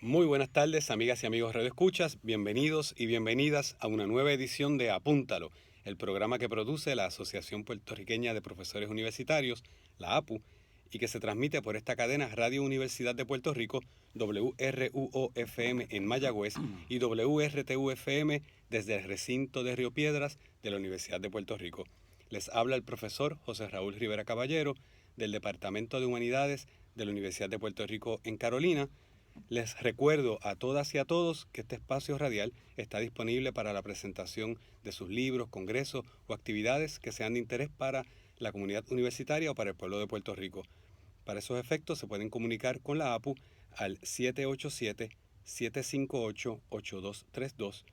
Muy buenas tardes, amigas y amigos radioescuchas. Bienvenidos y bienvenidas a una nueva edición de Apúntalo, el programa que produce la Asociación Puertorriqueña de Profesores Universitarios, la APU, y que se transmite por esta cadena Radio Universidad de Puerto Rico, WRUO-FM en Mayagüez y WRTU-FM desde el recinto de Río Piedras de la Universidad de Puerto Rico. Les habla el profesor José Raúl Rivera Caballero del Departamento de Humanidades de la Universidad de Puerto Rico en Carolina. Les recuerdo a todas y a todos que este espacio radial está disponible para la presentación de sus libros, congresos o actividades que sean de interés para la comunidad universitaria o para el pueblo de Puerto Rico. Para esos efectos se pueden comunicar con la APU al 787-758-8232,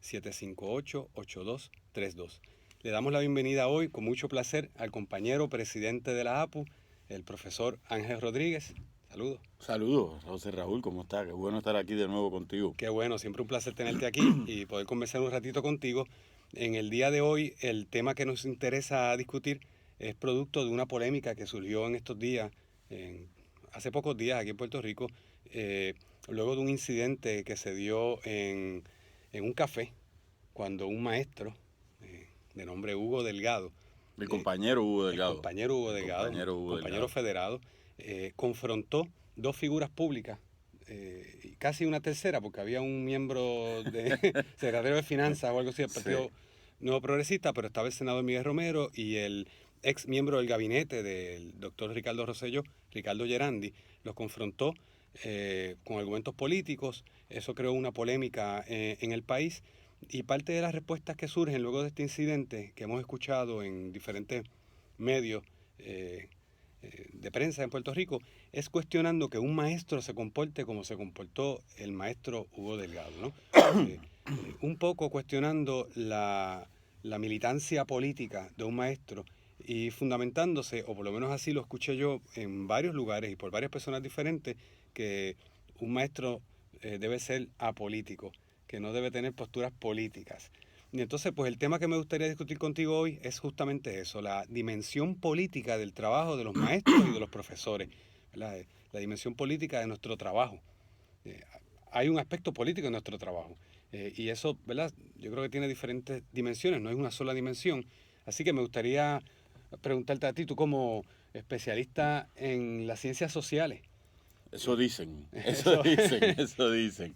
787-758-8232. Le damos la bienvenida hoy con mucho placer al compañero presidente de la APU, el profesor Ángel Rodríguez. Saludos. Saludos, José Raúl, ¿cómo estás? Qué bueno estar aquí de nuevo contigo. Qué bueno, siempre un placer tenerte aquí y poder conversar un ratito contigo. En el día de hoy, el tema que nos interesa discutir es producto de una polémica que surgió en estos días, hace pocos días aquí en Puerto Rico, luego de un incidente que se dio en un café, cuando un maestro de nombre Hugo Delgado, Mi compañero Hugo Delgado. Compañero federado, confrontó dos figuras públicas, y casi una tercera, porque había un miembro de secretario de Finanzas o algo así del Partido Nuevo Progresista, pero estaba el senador Miguel Romero y el ex miembro del gabinete del doctor Ricardo Rosselló, Ricardo Gerandi, los confrontó con argumentos políticos. Eso creó una polémica en el país. Y parte de las respuestas que surgen luego de este incidente, que hemos escuchado en diferentes medios de prensa en Puerto Rico, es cuestionando que un maestro se comporte como se comportó el maestro Hugo Delgado, ¿no? Un poco cuestionando la militancia política de un maestro y fundamentándose, o por lo menos así lo escuché yo en varios lugares y por varias personas diferentes, que un maestro debe ser apolítico, que no debe tener posturas políticas. Y entonces, pues el tema que me gustaría discutir contigo hoy es justamente eso, la dimensión política del trabajo de los maestros y de los profesores, ¿verdad? La dimensión política de nuestro trabajo. Hay un aspecto político en nuestro trabajo, y eso, ¿verdad? Yo creo que tiene diferentes dimensiones, no es una sola dimensión. Así que me gustaría preguntarte a ti, tú como especialista en las ciencias sociales. Eso dicen, eso dicen.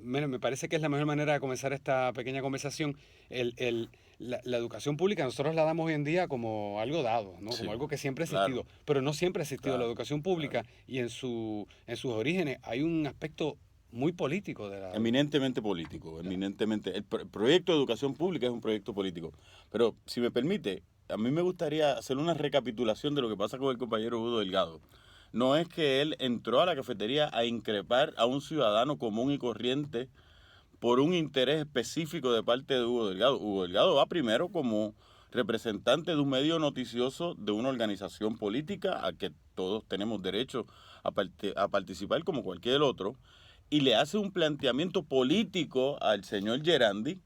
Me parece que es la mejor manera de comenzar esta pequeña conversación. La educación pública nosotros la damos hoy en día como algo dado, ¿no? Sí, Como algo que siempre ha existido, claro, pero no siempre ha existido la claro, educación pública, claro. y en sus orígenes hay un aspecto muy político de la... Eminentemente político, eminentemente. El proyecto de educación pública es un proyecto político. Pero, si me permite, a mí me gustaría hacer una recapitulación de lo que pasa con el compañero Hugo Delgado. No es que él entró a la cafetería a increpar a un ciudadano común y corriente por un interés específico de parte de Hugo Delgado. Hugo Delgado va primero como representante de un medio noticioso de una organización política a que todos tenemos derecho a participar como cualquier otro, y le hace un planteamiento político al señor Gerandi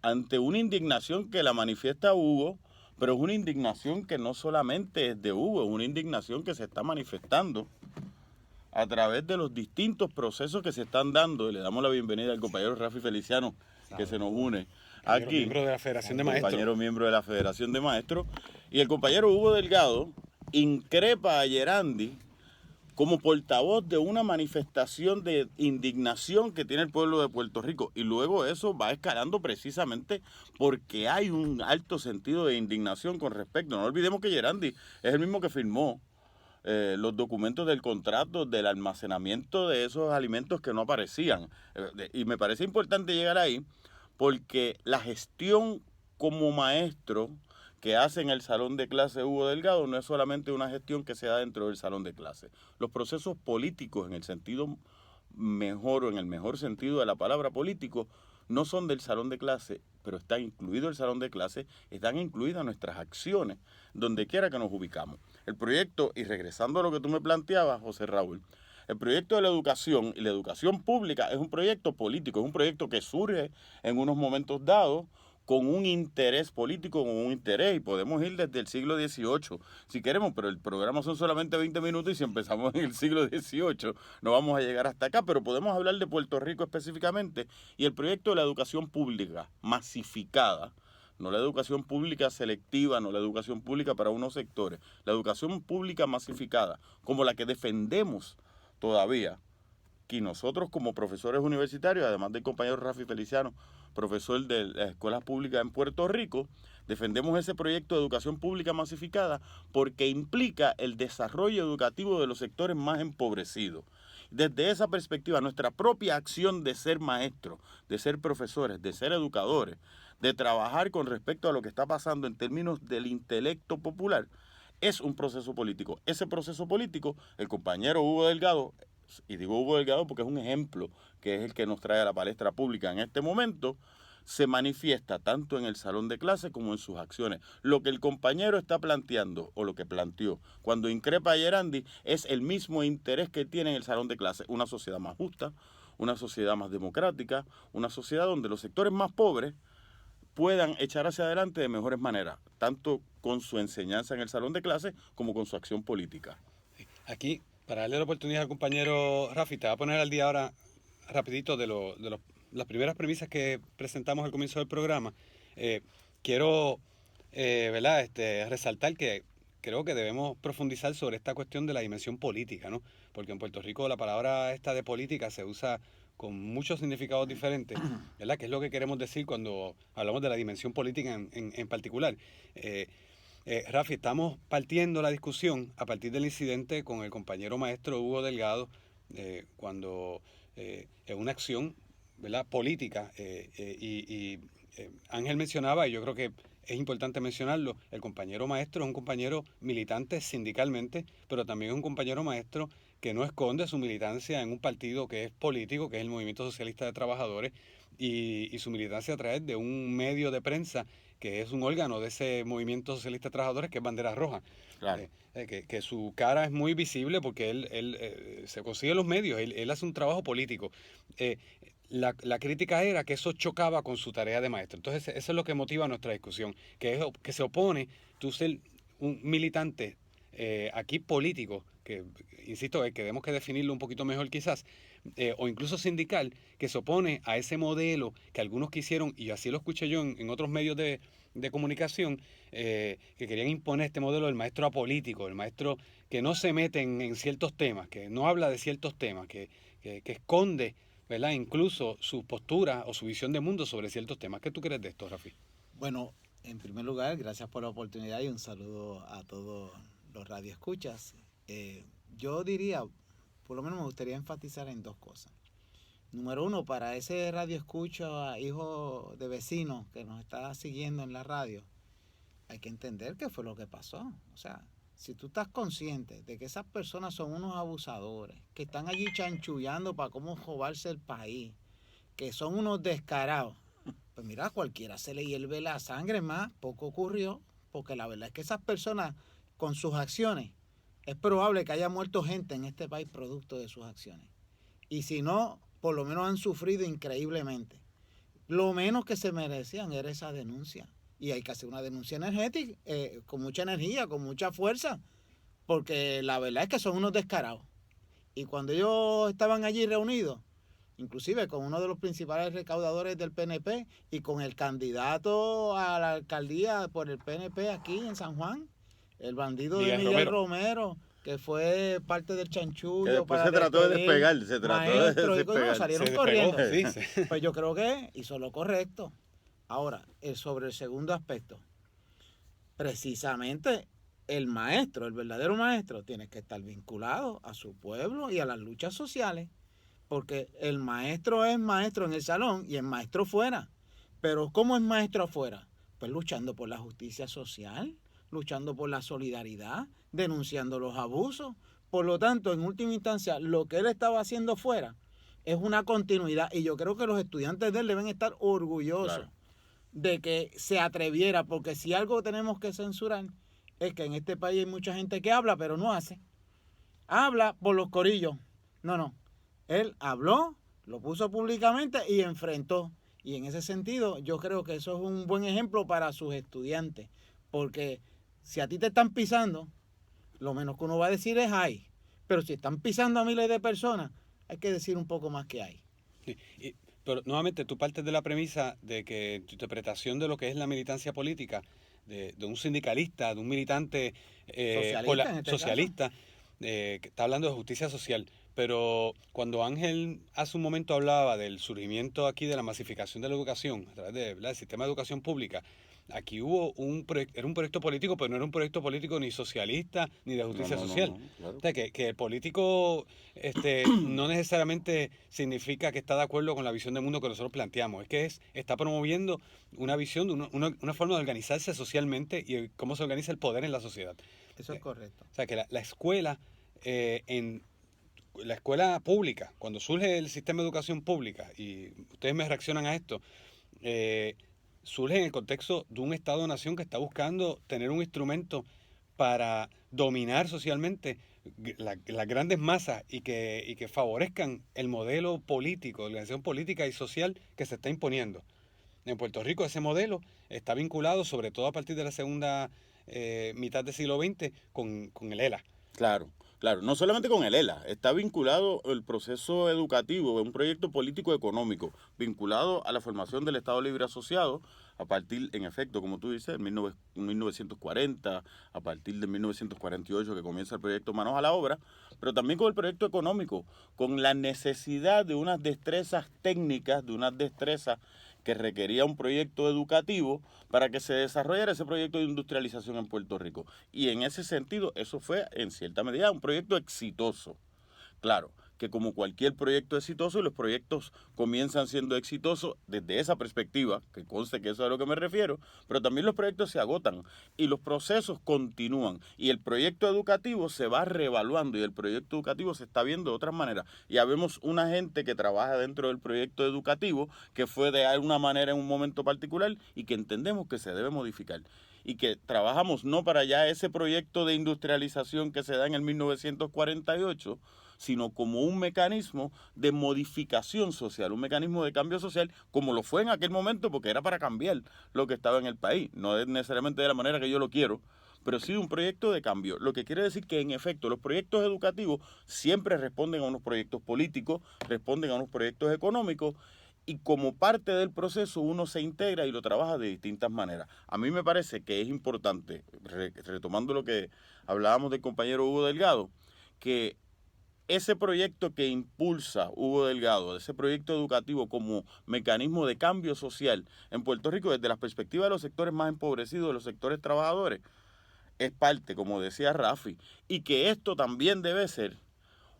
ante una indignación que la manifiesta Hugo, pero es una indignación que no solamente es de Hugo, es una indignación que se está manifestando a través de los distintos procesos que se están dando. Y le damos la bienvenida al compañero Rafi Feliciano, que se nos une aquí. Miembro de la Federación de Maestros. Compañero miembro de la Federación de Maestros. Y el compañero Hugo Delgado increpa a Gerandi como portavoz de una manifestación de indignación que tiene el pueblo de Puerto Rico. Y luego eso va escalando precisamente porque hay un alto sentido de indignación con respecto. No olvidemos que Gerandi es el mismo que firmó los documentos del contrato del almacenamiento de esos alimentos que no aparecían. Y me parece importante llegar ahí porque la gestión como maestro que hace en el salón de clase Hugo Delgado no es solamente una gestión que se da dentro del salón de clase. Los procesos políticos en el sentido mejor o en el mejor sentido de la palabra político no son del salón de clase, pero está incluido el salón de clase, están incluidas nuestras acciones, donde quiera que nos ubicamos. El proyecto, y regresando a lo que tú me planteabas, José Raúl, el proyecto de la educación y la educación pública es un proyecto político, es un proyecto que surge en unos momentos dados con un interés político, con un interés, y podemos ir desde el siglo XVIII si queremos, pero el programa son solamente 20 minutos y si empezamos en el siglo XVIII no vamos a llegar hasta acá, pero podemos hablar de Puerto Rico específicamente y el proyecto de la educación pública masificada, no la educación pública selectiva, no la educación pública para unos sectores, la educación pública masificada, como la que defendemos todavía, y nosotros como profesores universitarios, además del compañero Rafi Feliciano, profesor de las escuelas públicas en Puerto Rico, defendemos ese proyecto de educación pública masificada porque implica el desarrollo educativo de los sectores más empobrecidos. Desde esa perspectiva, nuestra propia acción de ser maestros, de ser profesores, de ser educadores, de trabajar con respecto a lo que está pasando en términos del intelecto popular, es un proceso político. Ese proceso político, el compañero Hugo Delgado, y digo Hugo Delgado porque es un ejemplo que es el que nos trae a la palestra pública en este momento, se manifiesta tanto en el salón de clase como en sus acciones. Lo que el compañero está planteando, o lo que planteó cuando increpa a Gerandi, es el mismo interés que tiene en el salón de clase, una sociedad más justa, una sociedad más democrática, una sociedad donde los sectores más pobres puedan echar hacia adelante de mejores maneras, tanto con su enseñanza en el salón de clase como con su acción política. Aquí, para darle la oportunidad al compañero Rafi, te voy a poner al día ahora rapidito de las primeras premisas que presentamos al comienzo del programa. Quiero ¿verdad? Resaltar que creo que debemos profundizar sobre esta cuestión de la dimensión política, ¿no? Porque en Puerto Rico la palabra esta de política se usa con muchos significados diferentes, ¿verdad? Que es lo que queremos decir cuando hablamos de la dimensión política en particular. Rafi, estamos partiendo la discusión a partir del incidente con el compañero maestro Hugo Delgado, cuando en una acción, ¿verdad? Política, Ángel mencionaba, y yo creo que es importante mencionarlo, el compañero maestro es un compañero militante sindicalmente, pero también es un compañero maestro que no esconde su militancia en un partido que es político, que es el Movimiento Socialista de Trabajadores, y su militancia a través de un medio de prensa que es un órgano de ese Movimiento Socialista de Trabajadores, que es Bandera Roja. Claro. Que su cara es muy visible porque él se consigue los medios, él hace un trabajo político. La crítica era que eso chocaba con su tarea de maestro. Entonces, eso es lo que motiva nuestra discusión, que se opone tú ser un militante aquí político, que insisto, que tenemos que definirlo un poquito mejor quizás, o incluso sindical, que se opone a ese modelo que algunos quisieron, y así lo escuché yo en otros medios de comunicación, que querían imponer este modelo del maestro apolítico, el maestro que no se mete en ciertos temas, que no habla de ciertos temas, que esconde, ¿verdad? Incluso su postura o su visión de mundo sobre ciertos temas. ¿Qué tú crees de esto, Rafi? Bueno, en primer lugar, gracias por la oportunidad y un saludo a todos los radioescuchas. Yo diría, por lo menos me gustaría enfatizar en dos cosas. Número uno, para ese radioescucha, hijo de vecino que nos está siguiendo en la radio, hay que entender qué fue lo que pasó. O sea, si tú estás consciente de que esas personas son unos abusadores, que están allí chanchullando para cómo robarse el país, que son unos descarados, pues mira, a cualquiera se le hierve la sangre, más poco ocurrió, porque la verdad es que esas personas con sus acciones, es probable que haya muerto gente en este país producto de sus acciones. Y si no, por lo menos han sufrido increíblemente. Lo menos que se merecían era esa denuncia. Y hay que hacer una denuncia energética, con mucha energía, con mucha fuerza, porque la verdad es que son unos descarados. Y cuando ellos estaban allí reunidos, inclusive con uno de los principales recaudadores del PNP y con el candidato a la alcaldía por el PNP aquí en San Juan, el bandido de Miguel Romero, que fue parte del chanchullo. Que después se trató de despegar, salieron corriendo. Pues yo creo que hizo lo correcto. Ahora, sobre el segundo aspecto, precisamente el maestro, el verdadero maestro, tiene que estar vinculado a su pueblo y a las luchas sociales, porque el maestro es maestro en el salón y el maestro fuera. Pero ¿cómo es maestro afuera? Pues luchando por la justicia social, luchando por la solidaridad, denunciando los abusos. Por lo tanto, en última instancia, lo que él estaba haciendo fuera es una continuidad, y yo creo que los estudiantes de él deben estar orgullosos de que se atreviera, porque si algo tenemos que censurar es que en este país hay mucha gente que habla pero no hace. Habla por los corillos. No. Él habló, lo puso públicamente y enfrentó. Y en ese sentido, yo creo que eso es un buen ejemplo para sus estudiantes, porque si a ti te están pisando, lo menos que uno va a decir es hay. Pero si están pisando a miles de personas, hay que decir un poco más que hay. Sí, pero nuevamente tú partes de la premisa de que tu interpretación de lo que es la militancia política, de un sindicalista, de un militante Socialista en este socialista, que está hablando de justicia social. Pero cuando Ángel hace un momento hablaba del surgimiento aquí de la masificación de la educación a través del sistema de educación pública, aquí hubo era un proyecto político, pero no era un proyecto político ni socialista ni de justicia social. Claro. O sea, que el político no necesariamente significa que está de acuerdo con la visión del mundo que nosotros planteamos. Es que está promoviendo una visión, de una forma de organizarse socialmente y cómo se organiza el poder en la sociedad. Eso es correcto. O sea, que la escuela, la escuela pública, cuando surge el sistema de educación pública, y ustedes me reaccionan a esto, surge en el contexto de un Estado-nación que está buscando tener un instrumento para dominar socialmente las grandes masas y que favorezcan el modelo político, organización política y social que se está imponiendo. En Puerto Rico ese modelo está vinculado, sobre todo a partir de la segunda mitad del siglo XX, con el ELA. Claro, claro, no solamente con el ELA, está vinculado el proceso educativo, un proyecto político económico, vinculado a la formación del Estado Libre Asociado, a partir, en efecto, como tú dices, en 1940, a partir de 1948 que comienza el proyecto Manos a la Obra, pero también con el proyecto económico, con la necesidad de unas destrezas técnicas, de unas destrezas que requería un proyecto educativo para que se desarrollara ese proyecto de industrialización en Puerto Rico. Y en ese sentido, eso fue en cierta medida un proyecto exitoso. Claro, que como cualquier proyecto exitoso, los proyectos comienzan siendo exitosos desde esa perspectiva, que conste que eso es a lo que me refiero, pero también los proyectos se agotan y los procesos continúan y el proyecto educativo se va reevaluando y el proyecto educativo se está viendo de otras maneras. Ya vemos una gente que trabaja dentro del proyecto educativo que fue de alguna manera en un momento particular y que entendemos que se debe modificar y que trabajamos no para ya ese proyecto de industrialización que se da en el 1948, sino como un mecanismo de modificación social, un mecanismo de cambio social, como lo fue en aquel momento, porque era para cambiar lo que estaba en el país. No es necesariamente de la manera que yo lo quiero, pero sí un proyecto de cambio. Lo que quiere decir que, en efecto, los proyectos educativos siempre responden a unos proyectos políticos, responden a unos proyectos económicos, y como parte del proceso uno se integra y lo trabaja de distintas maneras. A mí me parece que es importante, retomando lo que hablábamos del compañero Hugo Delgado, que ese proyecto que impulsa Hugo Delgado, ese proyecto educativo como mecanismo de cambio social en Puerto Rico desde la perspectiva de los sectores más empobrecidos, de los sectores trabajadores, es parte, como decía Rafi, y que esto también debe ser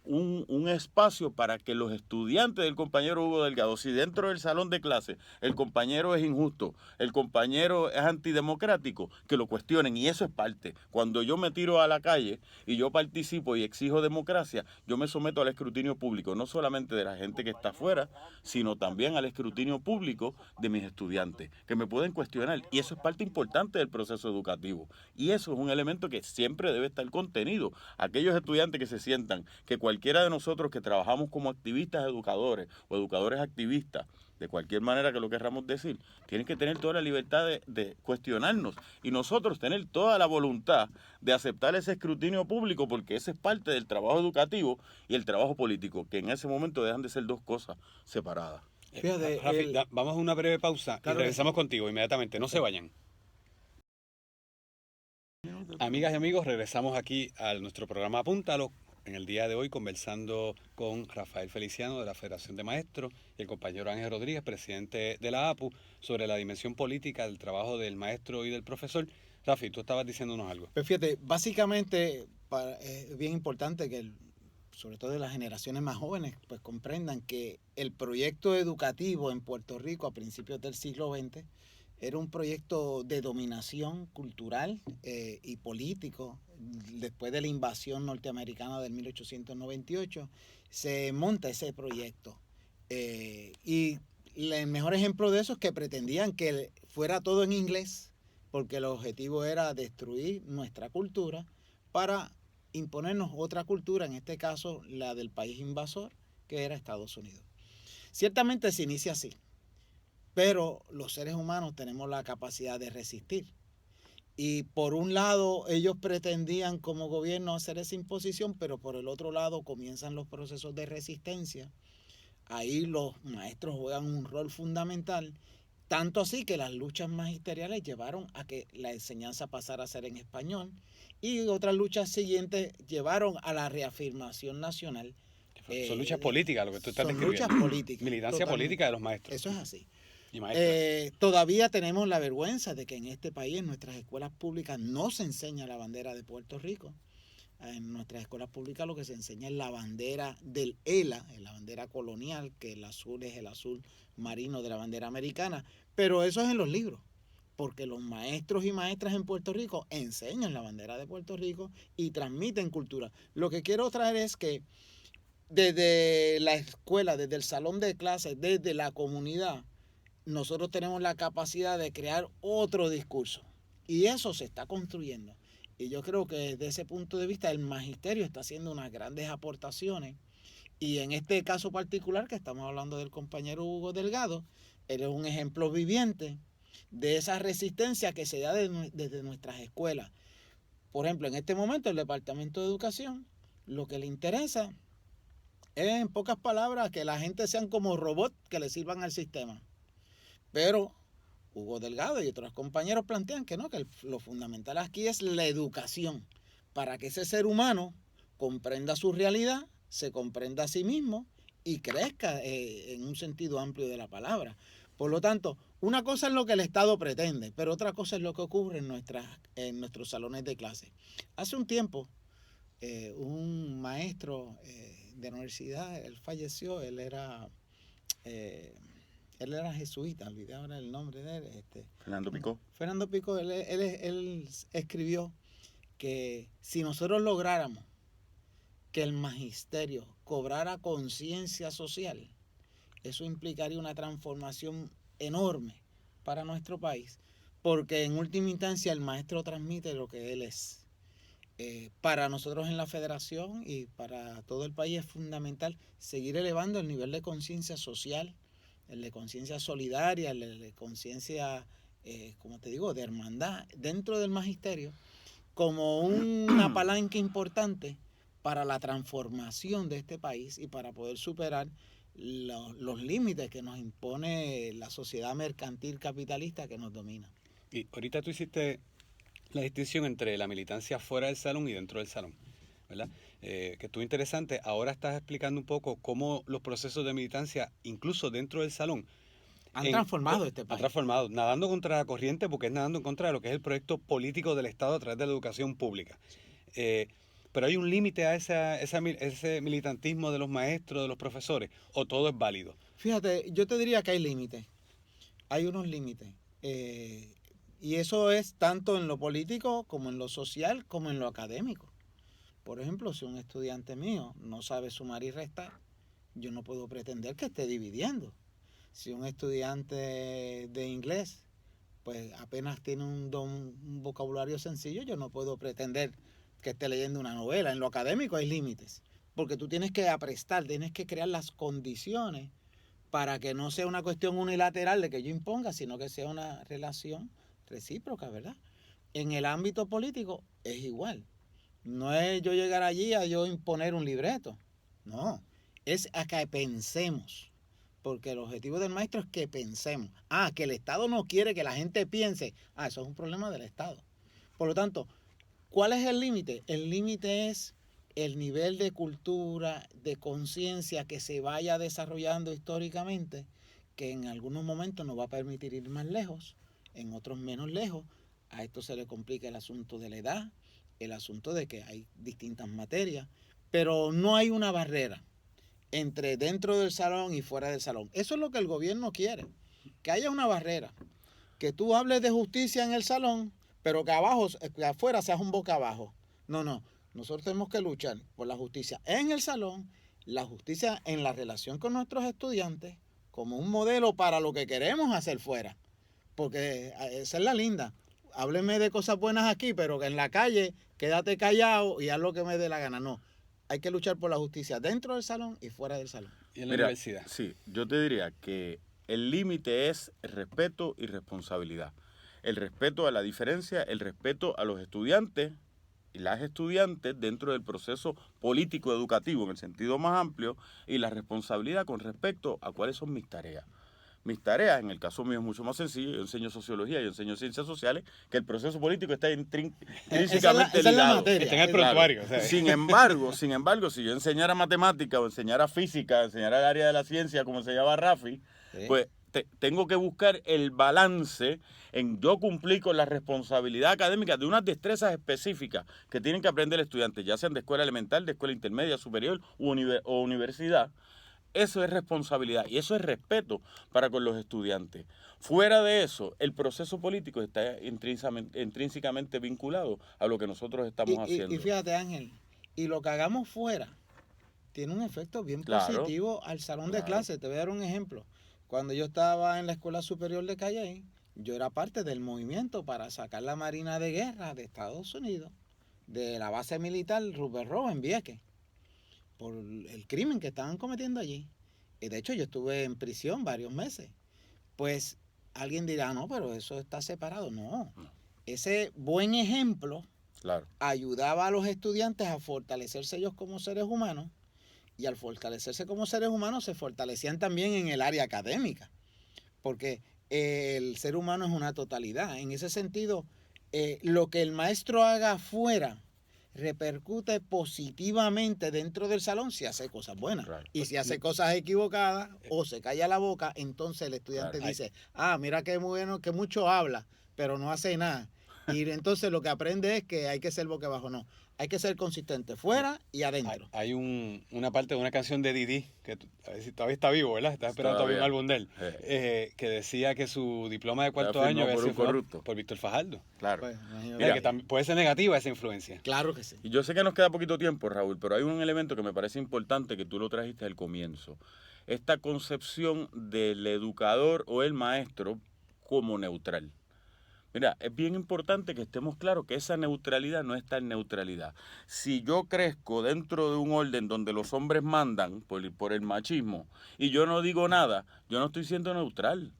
un espacio para que los estudiantes del compañero Hugo Delgado, si dentro del salón de clase el compañero es injusto, el compañero es antidemocrático, que lo cuestionen, y eso es parte. Cuando yo me tiro a la calle y yo participo y exijo democracia, yo me someto al escrutinio público, no solamente de la gente que está afuera, sino también al escrutinio público de mis estudiantes, que me pueden cuestionar, y eso es parte importante del proceso educativo, y eso es un elemento que siempre debe estar contenido. Aquellos estudiantes que se sientan que cualquiera de nosotros que trabajamos como activistas educadores o educadores activistas, de cualquier manera que lo querramos decir, tienen que tener toda la libertad de cuestionarnos y nosotros tener toda la voluntad de aceptar ese escrutinio público, porque ese es parte del trabajo educativo y el trabajo político, que en ese momento dejan de ser dos cosas separadas. Fíjate, Rafi, vamos a una breve pausa y regresamos contigo inmediatamente. No se vayan. Amigas y amigos, regresamos aquí a nuestro programa Apúntalo. En el día de hoy conversando con Rafael Feliciano de la Federación de Maestros y el compañero Ángel Rodríguez, presidente de la APU, sobre la dimensión política del trabajo del maestro y del profesor. Rafi, tú estabas diciéndonos algo. Pues fíjate, básicamente es bien importante que sobre todo las generaciones más jóvenes pues comprendan que el proyecto educativo en Puerto Rico a principios del siglo XX era un proyecto de dominación cultural y político. Después de la invasión norteamericana del 1898, se monta ese proyecto. Y el mejor ejemplo de eso es que pretendían que fuera todo en inglés, porque el objetivo era destruir nuestra cultura para imponernos otra cultura, en este caso la del país invasor, que era Estados Unidos. Ciertamente se inicia así. pero los seres humanos tenemos la capacidad de resistir. Y por un lado, ellos pretendían como gobierno hacer esa imposición, pero por el otro lado comienzan los procesos de resistencia. Ahí los maestros juegan un rol fundamental, tanto así que las luchas magisteriales llevaron a que la enseñanza pasara a ser en español y otras luchas siguientes llevaron a la reafirmación nacional. Son luchas políticas, lo que tú estás describiendo. Son luchas políticas. Militancia política de los maestros. Eso es así. Y todavía tenemos la vergüenza de que en este país, en nuestras escuelas públicas, no se enseña la bandera de Puerto Rico. En nuestras escuelas públicas lo que se enseña es la bandera del ELA, la bandera colonial, que el azul es el azul marino de la bandera americana. Pero eso es en los libros, porque los maestros y maestras en Puerto Rico enseñan la bandera de Puerto Rico y transmiten cultura. Lo que quiero traer es que desde la escuela, desde el salón de clases, desde la comunidad, nosotros tenemos la capacidad de crear otro discurso. Y eso se está construyendo. Y yo creo que desde ese punto de vista el magisterio está haciendo unas grandes aportaciones. Y en este caso particular que estamos hablando del compañero Hugo Delgado, él es un ejemplo viviente de esa resistencia que se da desde nuestras escuelas. Por ejemplo, en este momento el Departamento de Educación lo que le interesa es, en pocas palabras, que la gente sean como robots que le sirvan al sistema. Pero Hugo Delgado y otros compañeros plantean que no, que lo fundamental aquí es la educación, para que ese ser humano comprenda su realidad, se comprenda a sí mismo y crezca en un sentido amplio de la palabra. Por lo tanto, una cosa es lo que el Estado pretende, pero otra cosa es lo que ocurre en nuestros salones de clase. Hace un tiempo, un maestro de la universidad, él falleció, él era jesuita, olvidé ahora el nombre de él. Fernando Picó. Fernando Picó, él escribió que si nosotros lográramos que el magisterio cobrara conciencia social, eso implicaría una transformación enorme para nuestro país, porque en última instancia el maestro transmite lo que él es. Para nosotros en la federación y para todo el país es fundamental seguir elevando el nivel de conciencia social, el de conciencia solidaria, el de conciencia, como te digo, de hermandad dentro del magisterio, como una palanca importante para la transformación de este país y para poder superar los límites que nos impone la sociedad mercantil capitalista que nos domina. Y ahorita tú hiciste la distinción entre la militancia fuera del salón y dentro del salón, ¿verdad? Que estuvo interesante. Ahora estás explicando un poco cómo los procesos de militancia, incluso dentro del salón, han transformado este país. Han transformado, nadando contra la corriente, porque es nadando en contra de lo que es el proyecto político del Estado a través de la educación pública. Pero hay un límite a ese militantismo de los maestros, de los profesores, o todo es válido. Fíjate, yo te diría que hay límites. Hay unos límites. Y eso es tanto en lo político como en lo social como en lo académico. Por ejemplo, si un estudiante mío no sabe sumar y restar, yo no puedo pretender que esté dividiendo. Si un estudiante de inglés pues apenas tiene un vocabulario sencillo, yo no puedo pretender que esté leyendo una novela. En lo académico hay límites, porque tú tienes que aprestar, tienes que crear las condiciones para que no sea una cuestión unilateral de que yo imponga, sino que sea una relación recíproca, ¿verdad? En el ámbito político es igual. No es yo llegar allí a yo imponer un libreto. No, es a que pensemos. Porque el objetivo del maestro es que pensemos. Que el Estado no quiere que la gente piense. Eso es un problema del Estado. Por lo tanto, ¿cuál es el límite? El límite es el nivel de cultura, de conciencia que se vaya desarrollando históricamente, que en algunos momentos nos va a permitir ir más lejos, en otros menos lejos. A esto se le complica el asunto de la edad, el asunto de que hay distintas materias, pero no hay una barrera entre dentro del salón y fuera del salón. Eso es lo que el gobierno quiere, que haya una barrera, que tú hables de justicia en el salón, pero que afuera seas un boca abajo. No, nosotros tenemos que luchar por la justicia en el salón, la justicia en la relación con nuestros estudiantes, como un modelo para lo que queremos hacer fuera, porque esa es la linda. Hábleme de cosas buenas aquí, pero que en la calle quédate callado y haz lo que me dé la gana. No, hay que luchar por la justicia dentro del salón y fuera del salón. ¿Y en la universidad? Sí, yo te diría que El límite es respeto y responsabilidad. El respeto a la diferencia, el respeto a los estudiantes y las estudiantes dentro del proceso político educativo en el sentido más amplio, y la responsabilidad con respecto a cuáles son mis tareas. Mis tareas, en el caso mío, es mucho más sencillo. Yo enseño sociología, yo enseño ciencias sociales, que el proceso político está intrínsecamente esa es la ligado. materia. Está en el prontuario. Claro. Sin embargo, si yo enseñara matemática o enseñara física, enseñara el área de la ciencia, como enseñaba Rafi, pues tengo que buscar el balance en yo cumplir con la responsabilidad académica de unas destrezas específicas que tienen que aprender el estudiante, ya sean de escuela elemental, de escuela intermedia, superior o universidad. Eso es responsabilidad y eso es respeto para con los estudiantes. Fuera de eso, el proceso político está intrínsecamente vinculado a lo que nosotros estamos haciendo. Y fíjate, Ángel, y lo que hagamos fuera tiene un efecto bien positivo al salón de clase. Te voy a dar un ejemplo. Cuando yo estaba en la Escuela Superior de Calley, yo era parte del movimiento para sacar la Marina de Guerra de Estados Unidos de la base militar Rupert Rowe en Vieques, por el crimen que estaban cometiendo allí. Y de hecho yo estuve en prisión varios meses. Pues alguien dirá, no, pero eso está separado. No, ese buen ejemplo ayudaba a los estudiantes a fortalecerse ellos como seres humanos, y al fortalecerse como seres humanos se fortalecían también en el área académica, porque el ser humano es una totalidad. En ese sentido, lo que el maestro haga afuera repercute positivamente dentro del salón si hace cosas buenas. Y si hace cosas equivocadas o se calla la boca, entonces el estudiante dice, mira qué bueno, que mucho habla, pero no hace nada. Y entonces lo que aprende es que hay que ser boquiabajo. No, hay que ser consistente fuera y adentro. Hay una parte de una canción de Didi, que a ver si todavía está vivo, ¿verdad? Estás esperando todavía un álbum de él, que decía que su diploma de cuarto año había sido por Víctor Fajardo. Claro. Pues, mira, que puede ser negativa esa influencia. Claro que sí. Y yo sé que nos queda poquito tiempo, Raúl, pero hay un elemento que me parece importante que tú lo trajiste al comienzo. Esta concepción del educador o el maestro como neutral. Mira, es bien importante que estemos claros que esa neutralidad no está en neutralidad. Si yo crezco dentro de un orden donde los hombres mandan por el machismo y yo no digo nada, yo no estoy siendo neutral.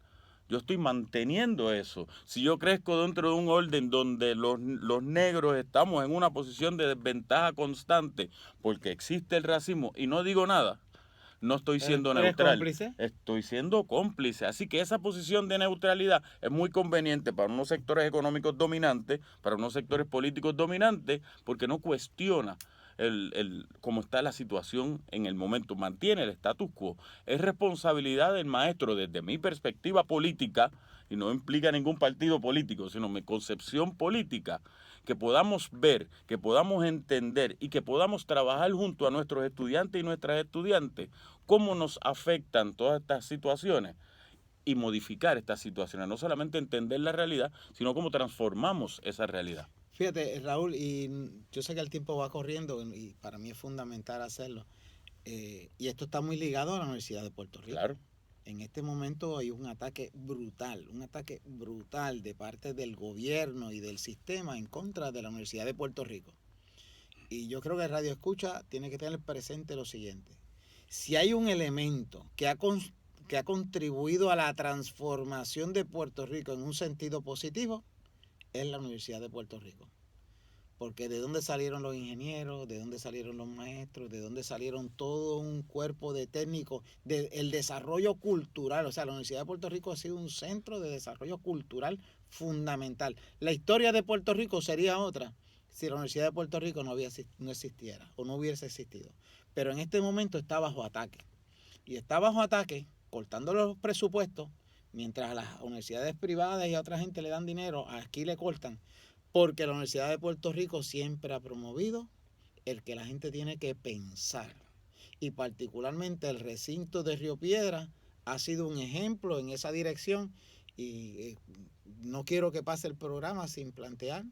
Yo estoy manteniendo eso. Si yo crezco dentro de un orden donde los negros estamos en una posición de desventaja constante porque existe el racismo y no digo nada, no estoy siendo neutral. ¿Cómplice? Estoy siendo cómplice. Así que esa posición de neutralidad es muy conveniente para unos sectores económicos dominantes, para unos sectores políticos dominantes, porque no cuestiona cómo está la situación en el momento, mantiene el status quo. Es responsabilidad del maestro desde mi perspectiva política, y no implica ningún partido político, sino mi concepción política, que podamos ver, que podamos entender y que podamos trabajar junto a nuestros estudiantes y nuestras estudiantes cómo nos afectan todas estas situaciones y modificar estas situaciones. No solamente entender la realidad, sino cómo transformamos esa realidad. Fíjate, Raúl, y yo sé que el tiempo va corriendo y para mí es fundamental hacerlo. Y esto está muy ligado a la Universidad de Puerto Rico. Claro. En este momento hay un ataque brutal de parte del gobierno y del sistema en contra de la Universidad de Puerto Rico. Y yo creo que Radio Escucha tiene que tener presente lo siguiente. Si hay un elemento que ha contribuido a la transformación de Puerto Rico en un sentido positivo, es la Universidad de Puerto Rico. Porque de dónde salieron los ingenieros, de dónde salieron los maestros, de dónde salieron todo un cuerpo de técnicos, el desarrollo cultural. O sea, la Universidad de Puerto Rico ha sido un centro de desarrollo cultural fundamental. La historia de Puerto Rico sería otra si la Universidad de Puerto Rico no existiera o no hubiese existido. Pero en este momento está bajo ataque. Y está bajo ataque, cortando los presupuestos, mientras a las universidades privadas y a otra gente le dan dinero, aquí le cortan. Porque la Universidad de Puerto Rico siempre ha promovido el que la gente tiene que pensar. Y particularmente el recinto de Río Piedra ha sido un ejemplo en esa dirección. Y no quiero que pase el programa sin plantear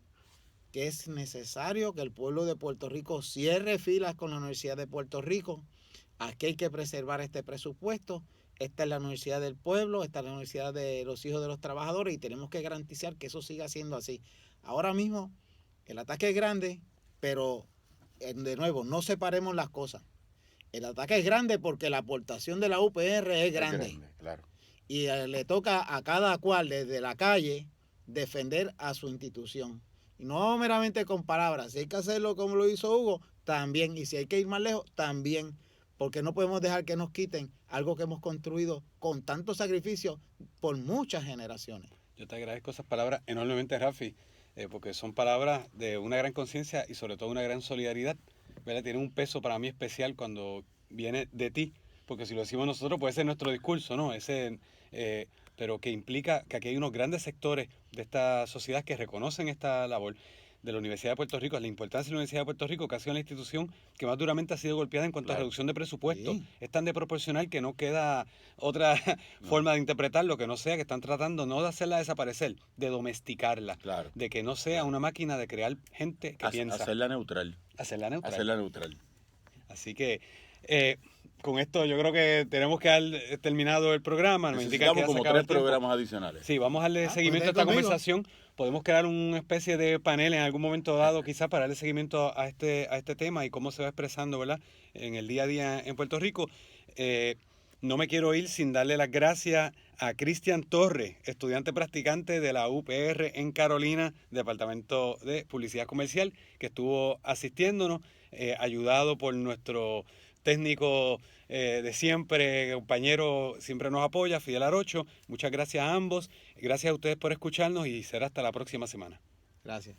que es necesario que el pueblo de Puerto Rico cierre filas con la Universidad de Puerto Rico. Aquí hay que preservar este presupuesto. Esta es la Universidad del Pueblo, esta es la Universidad de los Hijos de los Trabajadores y tenemos que garantizar que eso siga siendo así. Ahora mismo el ataque es grande, pero de nuevo, no separemos las cosas. El ataque es grande porque la aportación de la UPR es grande. Claro. y le toca a cada cual desde la calle defender a su institución. Y no meramente con palabras, si hay que hacerlo como lo hizo Hugo, también, y si hay que ir más lejos, también, porque no podemos dejar que nos quiten algo que hemos construido con tanto sacrificio por muchas generaciones. Yo te agradezco esas palabras enormemente, Rafi, porque son palabras de una gran conciencia y sobre todo una gran solidaridad, ¿verdad? Tienen un peso para mí especial cuando viene de ti, porque si lo decimos nosotros puede ser nuestro discurso, ¿no? Pero que implica que aquí hay unos grandes sectores de esta sociedad que reconocen esta labor de la Universidad de Puerto Rico, la importancia de la Universidad de Puerto Rico, que ha sido la institución que más duramente ha sido golpeada en cuanto a reducción de presupuesto. Sí. Es tan desproporcional que no queda otra forma de interpretarlo que no sea que están tratando no de hacerla desaparecer, de domesticarla, Claro. de que no sea una máquina de crear gente que piensa. Hacerla neutral. Hacerla neutral. Hacerla neutral. Así que con esto yo creo que tenemos que haber terminado el programa. Nos indica que ya como se acaba 3 el tiempo. programas adicionales. Sí, vamos a darle seguimiento a esta conversación. Podemos crear una especie de panel en algún momento dado, quizás para darle seguimiento a este tema y cómo se va expresando, ¿verdad? En el día a día en Puerto Rico. No me quiero ir sin darle las gracias a Cristian Torres, estudiante practicante de la UPR en Carolina, Departamento de Publicidad Comercial, que estuvo asistiéndonos, ayudado por nuestro técnico de siempre, compañero, siempre nos apoya, Fidel Arocho. Muchas gracias a ambos. Gracias a ustedes por escucharnos y será hasta la próxima semana. Gracias.